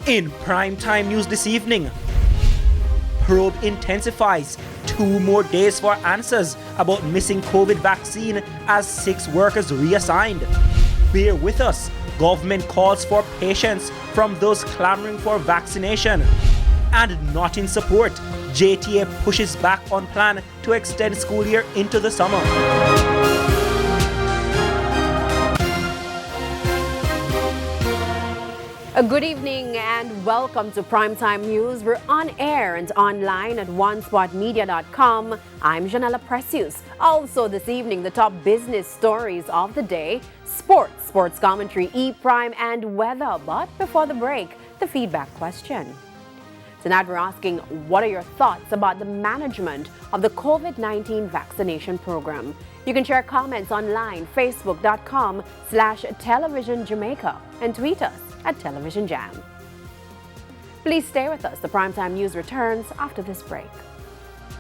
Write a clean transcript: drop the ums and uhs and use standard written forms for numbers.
In primetime news this evening, probe intensifies. 2 more days for answers about missing COVID vaccine as 6 workers reassigned. Bear with us. Government calls for patience from those clamoring for vaccination. And not in support, JTA pushes back on plan to extend school year into the summer. A good evening and welcome to Primetime News. We're on air and online at onespotmedia.com. I'm Janella Precious. Also this evening, the top business stories of the day, sports commentary, E-Prime and weather. But before the break, the feedback question. Tonight we're asking, what are your thoughts about the management of the COVID-19 vaccination program? You can share comments online, facebook.com/television Jamaica and tweet us at Television Jam. Please stay with us. The Primetime News returns after this break.